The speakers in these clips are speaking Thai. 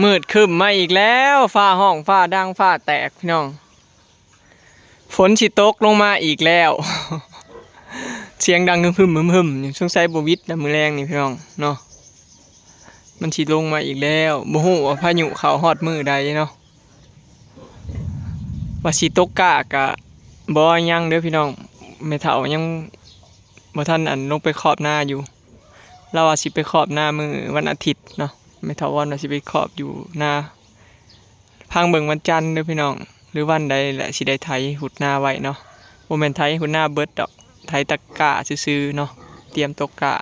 มืดครึ้มมาอีกแล้วฟ้าห้องฟ้าดังฟ้าแตกพี่น้องฝนสิตกลงมาอีกแล้ว เสียงดังหึมๆช่วงไซบวิดนะมือแรงนี่พี่น้องเนาะมันสิลงมาอีกแล้วบ่ฮู้ว่าพายุเข้าฮอดมือใดเนาะว่าสิตกกะกะบ่ยังเด้อพี่น้องแม่เฒ่ายังบ่ทันลงไปขอบหน้าอยู่เราว่าสิไปขอบหน้ามือวันอาทิตย์เนาะแม่เฒ่าว่าสิไปขอบอยู่หน้าพังเบิ่งวันจันทร์เด้อพี่น้องหรือวันใดแหละสิได้ไถหุดหน้าไว้เนาะบ่แม่นไถหุดหน้าเบิดดอกไถตะกร้าซื่อๆเนาะเตรียมตกกร้า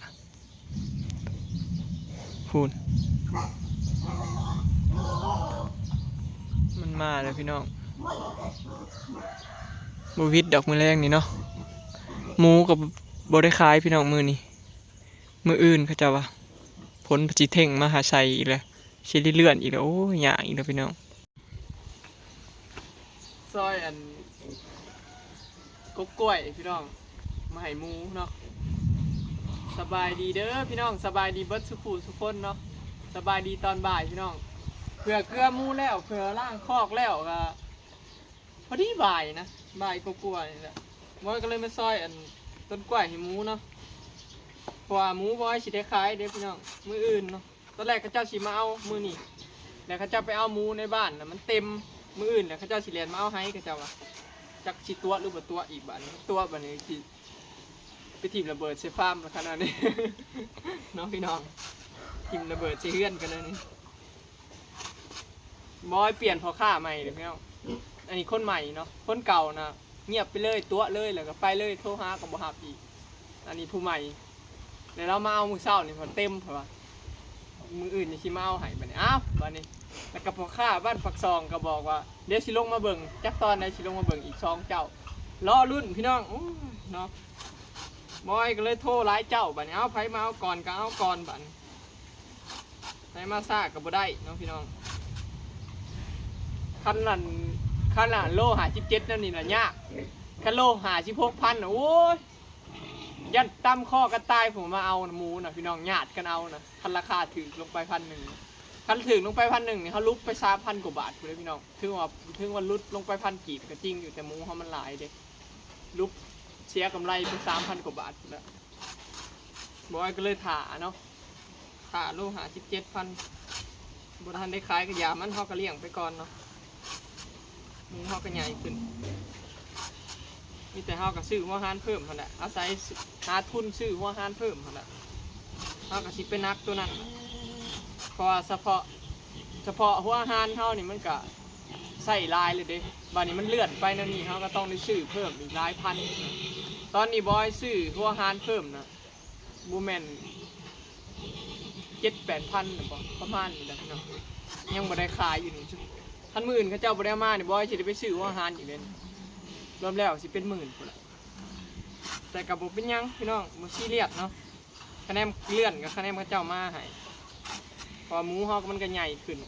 พูนมันมาแล้วพี่น้องบ่วิดดอกมื้อแรงนี่เนาะหมูกับบ่ได้ขายพี่น้องมื้อนี้มื้ออื่นเขาเจ้าว่าผลสิเท่งมาหาใส่อีกแล้วสิได้เลื่อนอีกแล้วโอ้ยยากอีกแล้วพี่น้องซอยกกล้วยพี่น้องมาให้หมูเนาะสบายดีเด้อพี่น้องสบายดีเบิดสุขุสุกคนเนาะสบายดีตอนบ่ายพี่น้องเผื่อเกลือหมูแล้วเผื่อล่างคอกแล้วก็พอดีบ่ายนะบ่ายกกล้วยนี่แหละบอยก็เลยมาซอยต้นกล้วยให้หมูเนาะเพราะว่าหมูบอยสิได้ขายเด้อพี่น้องมื้ออื่นเนาะตอนแรกเขาเจ้าสิมาเอามื้อนี้แล้วเขาเจ้าไปเอาหมูในบ้านน่ะมันเต็มมื้ออื่นแล้วเขาเจ้าสิเรียนมาเอาให้เขาเจ้าว่าจักสิตัวหรือบ่ตัวอีกบัดนี้ตัวบัดนี้สิไปทีมระเบิดใส่ฟาร์มขนาดนี้ น้องพี่น้องทีมระเบิดใส่เฮือนกันเลยนี่บอยเปลี่ยนพอค่าใหม่เลยพี่น้องอันนี้คนใหม่เนาะคนเก่านะเงียบไปเลยตัวเลยแล้วก็ไปเลยโทรหากับบ่ฮับอีกอันนี้ผู้ใหม่เดี๋ยวเรามาเอามือเศร้านี่พอเต็มเพราะว่ามืออื่นนี่ชิมาเอาหายไปเนี่ยอ้าวบ้านนี้แล้วก็พอค่าบ้านปักซองก็บอกว่าเดี๋ยวสิลงมาเบิ่งจักตอนไหนสิลงมาเบิ่งอีก2เจ้ารอรุ่นพี่น้องเนาะบอยก็เลยโทรหลายเจ้าบัดนี้เอาไผมาเอาก่อนก็เอาก่อนบัดนี้ไผมาซ่าก็บ่ได้น้องพี่น้องคันนั้นโล57นั่นนี่น่ะยากคันโล56,000น่ะโอ้ยยันตั้มข้อกันตายผมมาเอาหมูน่ะพี่น้องญาติกันเอาน่ะคันราคาถึงลงไป1,000คันถึงลงไป1,000นี่เขาลุกไป3,000กว่าบาทเลยพี่น้องถึงว่าลุดลงไป1,000กีบก็จริงอยู่แต่หมูเขามันหลายเด้ลุกเสียกำไรเป็น 3,000 กว่าบาทแล้วบอยก็เลยถ่าเนาะถ่าโล57,000บ่ทันได้ขายก็ยามันเฮาก็เลี้ยงไปก่อนเนาะหมูเฮาก็ใหญ่ขึ้นมีแต่เฮาก็ซื้อหัวหารเพิ่มเท่านั้นอาศัยหาทุนซื้อหัวหารเพิ่มเท่านั้นเฮาก็สิเป็นนักตัวนั้นเพราะว่าเฉพาะหัวหารเฮานี่มันก็ใส่ลายเลยเด้บัดนี้มันเลื่อนไปนั่นนี่เฮาก็ต้องได้ซื้อเพิ่มอีกหลายพันตอนนี้บอยซื้อหัวหารเพิ่มนะบ่แม่น 7-8,000น่ะบ่ประมาณนี้แหละพี่น้องยังบ่ได้ขายอยู่นี่คันมื้ออื่นเขาเจ้าบ่ได้มานี่บอยสิได้ไปซื้อหัวหารอีกเด้รวมแล้วสิเป็นหมื่นพุ่นล่ะแต่ก็บ่เป็นหยังพี่น้องบ่ซีเรียสเนาะคะแนนเลื่อนกับคะแนนเขาเจ้ามาให้พอหมูเฮามันก็ใหญ่ขึ้น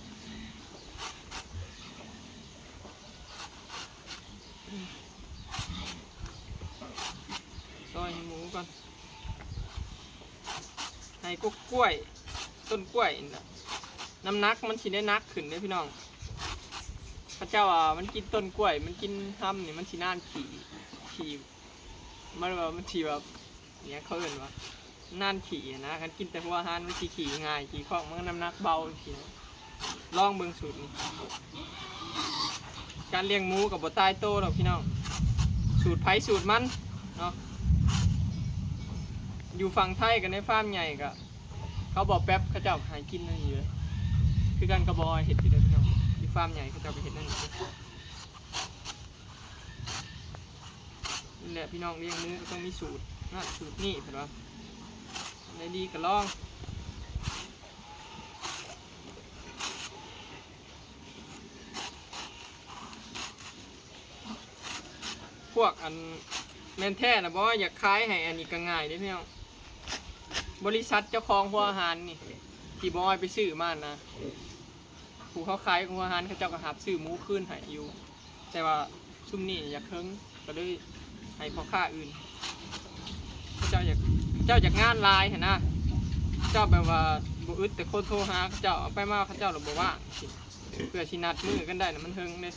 ซอยหมูก่อนให้กล้วยต้นกล้วยน้ำหนักมันสิได้นักขึ้นเด้พี่น้องพระเจ้ามันกินต้นกล้วยมันกินห้ำนี่มันสิน่านขี่มันแบบมันขี่แบบเนี้ยเขาเอิ้นว่าน่านขี่นะกันกินแต่หัวหานมันขี่ง่ายขี่คล่องมันน้ำหนักเบาขี่ลองเบิ่งสูตรนี้การเลี้ยงหมูกับบ่ตายโตหรอกพี่น้องสูตรไผ่สูตรมันเนาะอยู่ฝั่งไทยกันในฟาร์มใหญ่ก็เขาบอกแป๊บเขาเจ้าหายกินนั่นอยู่เลยคือการกระบอกเห็ดอยู่เลยพี่น้องที่ฟาร์มใหญ่เขาเจ้าไปเห็ดนั่นอยู่นี่แหละพี่น้องเลี้ยงหมูก็ต้องมีสูตรนะสูตรนี่เห็นปะในดีก็ลองพวกแมนแท้นะบอกว่าอยากขายให้อันนี้ก็ง่ายได้พี่น้องบริษัทเจ้าของหัวอาหารนี่ที่บอยไปซื้อมานะผู้เขาขายหัวอาหารเขาเจ้าก็หาซื้อหมูขึ้นให้อยู่แต่ว่าซุ่มนี่อยากเคิงก็เลยให้พ่อค้าอื่นเขาเจ้าอยากงานลายเห็นนะ เจ้าแบบว่าบ่อึดแต่คนโทรหาเขาเจ้าเอาไปมาเขาเจ้าหรือบ่ว่างเพื่อชินัดมือกันได้นะมันเทิงเลย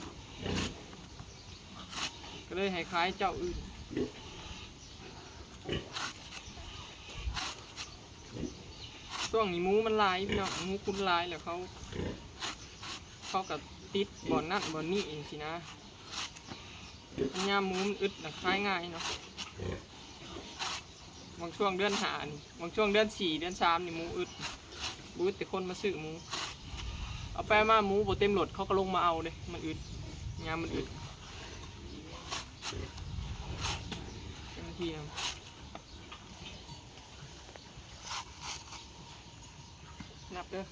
ก็เลยให้คล้ายเจ้าอื่นช่วงนี้หมูมันลายพี่น้องหมูคุณลายแล้วเขากับติดบ่อนนั่นบ่อนนี่เองสินะอันยามหมูมันอึดนะคล้ายง่ายเนาะบางช่วงเดือนหานี่บางช่วงเดือน4 เดือน3นี่หมูอึดแต่คนมาซื้อหมูเอาไปมาหมูบ่เต็มรถเขาก็ลงมาเอาเลยมันอึดยามมันอึดเต็มที่นะนับเด้อ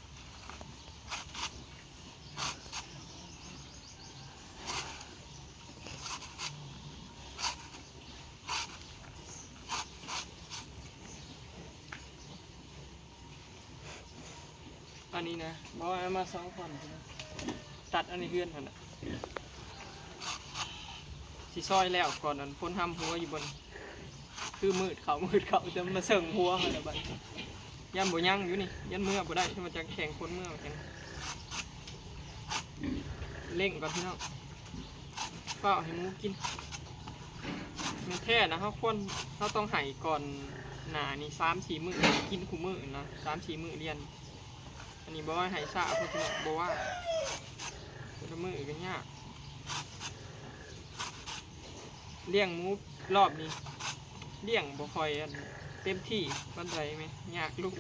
อันนี้นะบอกว่ามา2 คนตัดอันนี้เพื่อนกันนะสีซอยแล้วก่อนนั้นพ้นทำหัวอยู่บนคือมืดเขาจะมาเสิร์งหัวอะไรบ้างยันบ่ยั่งอยู่นี่ยันเมื่อบ่ได้ที่มันจะแข่งคนเมื่อกันเล่งก่อนพี่น้องเฝ้าให้หมูกินมันแท้นะเขาต้องไห่ก่อนหนานี่3-4 มื้อกินคู่มื้อนะ3-4 มื้อเรียนอันนี้บอกว่าไห่ซาเพราะพี่น้องบอกว่าจะมื้อกันยากเลี้ยงหมูรอบนี้เลี้ยงบ่ค่อยเต็มที่บันไดไหมยากลูก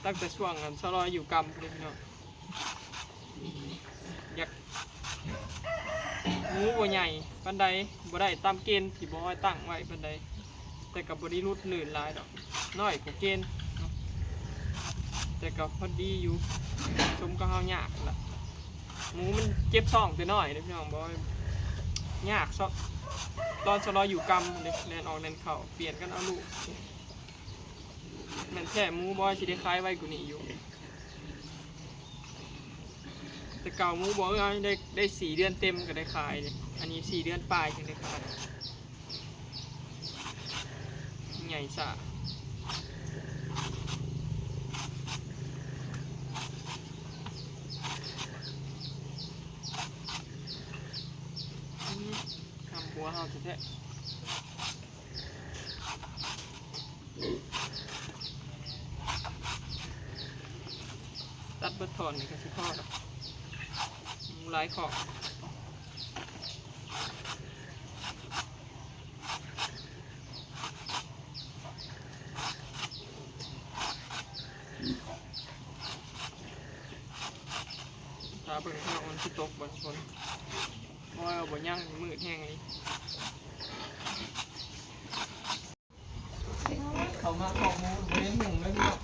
ตั้งแต่ช่วงนั้นชะลอยอยู่กำเลยพี่น้องอยากหมูบ่ใหญ่บันไดบ่ได้ตามเกณฑ์ที่บ่ให้ตั้งไว้บันไดแต่กับบริรุดลื่นหลายดอกน้อยกว่าเกณฑ์แต่กับพอดีอยู่ชมก็เฮายากละหมูมันเจ็บซ่องแต่น้อยพี่น้องบ่ยากซะตอนชะลออยู่กำเล่นออกเล่นเข่าเปลี่ยนกันเอาลูกแม่นแค่หมูบอยสิได้คล้ายไว้กูนี่อยู่แต่เก่าหมูบอยได้4 เดือนเต็มก็ได้ขายเลยอันนี้4 เดือนปลายถึงได้ขายใหญ่สะทำหัวเขาแท้ตัดเบิดถอนนี่ก็สิพ่อครับหลายขอบตาเบิ่งข้าวมันสิตกบนคนเพราะว่าบ่ย่างมืดแห้งเลยเขามาขอบหมูบ่ได้หุงเลยพี่น้อง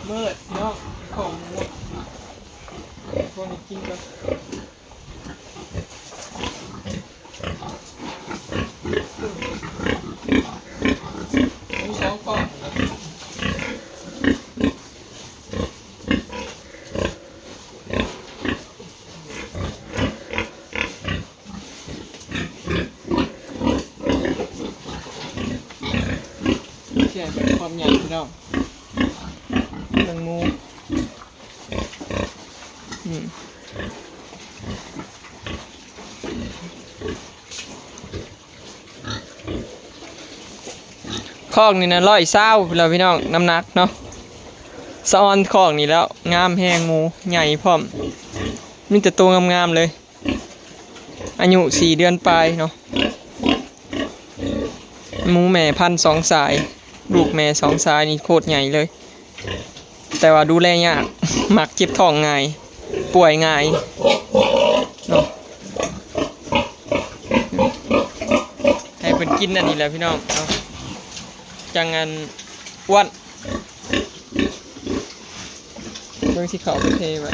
มืดเนาะของหมูพวกนี้กินกันมี2 ก้อนแค่ความใหญ่พี่น้องหนึ่งหมูคอกนี่นะ120แล้วพี่น้องน้ำหนักเนาะสะออนคอกนี่แล้วงามแห้งหมูใหญ่พร้อมมีแต่ตัวงามๆเลยอายุ4 เดือนปลายเนาะหมูแม่พันธุ์2 สายลูกแม่2 สายนี่โคตรใหญ่เลยแต่ว่าดูแลยากมักเจ็บท้องง่ายป่วยง่ายเนาะให้เพิ่นกินอันนี้แหละพี่น้องเนาะจังงันอ้วนเบิ่งสิเขาไปเทไว้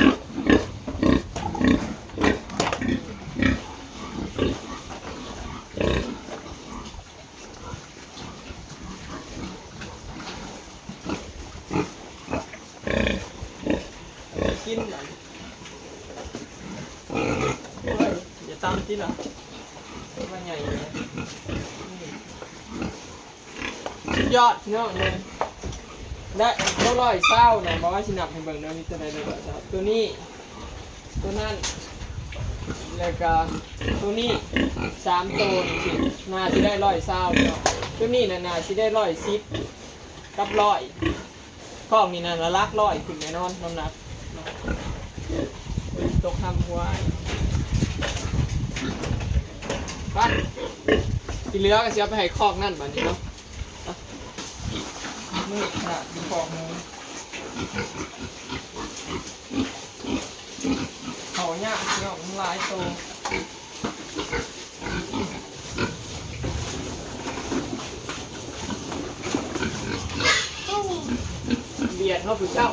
กินอย่าตามที่ละว่าใหญ่ สุดยอดพี่น้องเลยได้ก็ร้อยเศร้านะบอกว่าชินับให้เบิ่งเนาะมีตัวใดเลยครับตัวนี้ตัวนั้นแล้วก็ตัวนี้3ตัวนี่สินาสิได้ร้อยเศร้าเนาะตัวนี้น่ะนาสิได้110กับ100ข้องนี่น่ะละลัก100ขึ้นแน่นอนน้ำหนักเนาะตกทำหัวไปที่เหลือก็จะไปให้คอกนั่นบัดนี้เนาะมือขนาดดีของมือเขาเนี่ยเนาะมันหลายตัวเบียดเขาผู้เจ้า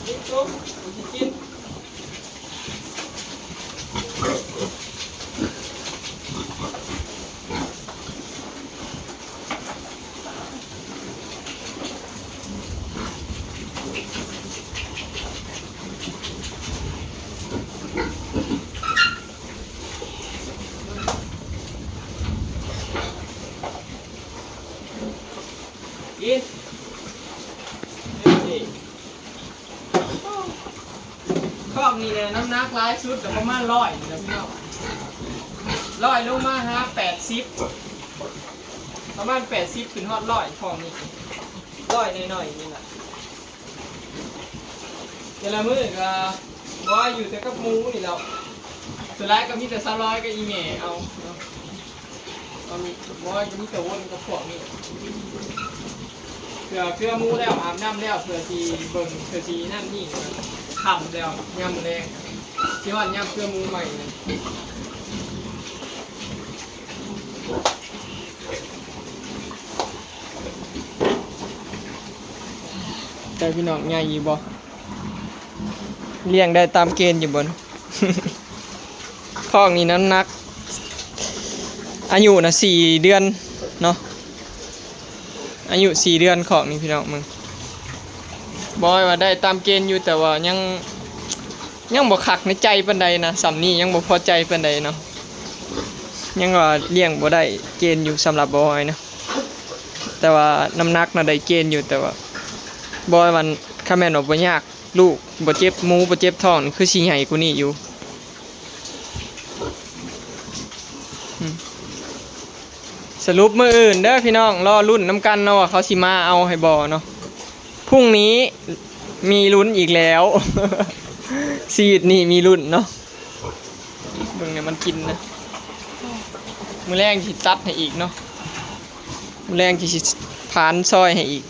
กินจุ๊บกินกินข้องนี่เนี่ยน้ำหนักร้ายสุดแต่ประมาณ100นะพี่น้อง100ลงมาฮะ80ประมาณ80ขึ้นฮอด100ข้องนี่100หน่อยๆนี่แหละแต่ละมื้อก็ว่าอยู่แต่กับหมูนี่เราสุดท้ายก็มีแต่200กับอีเมลเอาเนาะก็มีว่าจะมีแต่วนกับพวกนี้เพื่อมูแล้วอาบน้ำแล้วเพื่อที่เบิ่งเพื่อที่นั่นนี่ทำแล้วย่ำแรงที่ว่าย่ำเพื่อมูใหม่เลยแต่พี่น้องใหญ่อยู่บ่เลี้ยงได้ตามเกณฑ์อยู่บน ข้องนี้น้ำหนักอายุนะ4 เดือนเนาะอายุ4 เดือนของนี่พี่น้องมึงบอยว่าได้ตามเกณฑ์อยู่แต่ว่ายังบ่คักในใจปานใดนะสำนี้ยังบ่พอใจปานใดเนาะยังว่าเลี้ยงบ่ได้เกณฑ์อยู่สำหรับบอยนะแต่ว่าน้ำหนักน่ะได้เกณฑ์อยู่แต่ว่าบอยวันคาแม่นบ่ยากลูกบ่เจ็บหมูบ่เจ็บท้องคือสิใหญ่กว่านี้อยู่สรุปมื้ออื่นเด้อพี่น้องรอลุ้นน้ำกันเนาะว่าเขาสิมาเอาให้บ่เนาะพรุ่งนี้มีลุ้นอีกแล้ว ซีดนี่มีลุ้นเนาะเบิ่งเนี่ยมันกินนะมื้อแรงสิตัดให้อีกเนาะมื้อแรงสิผานซอยให้อีก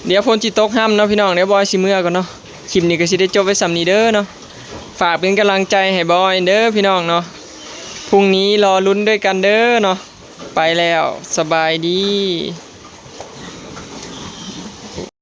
เดี๋ยวฝนจิตกห้ำเนาะพี่น้องเดี๋ยวบอยสิเมื่อก่อนเนาะคลิปนี้ก็สิได้จบไว้สำนี้เด้อเนาะฝากเป็นกำลังใจให้บอยเด้อพี่น้องเนาะพรุ่งนี้รอลุ้นด้วยกันเด้อเนาะไปแล้วสบายดี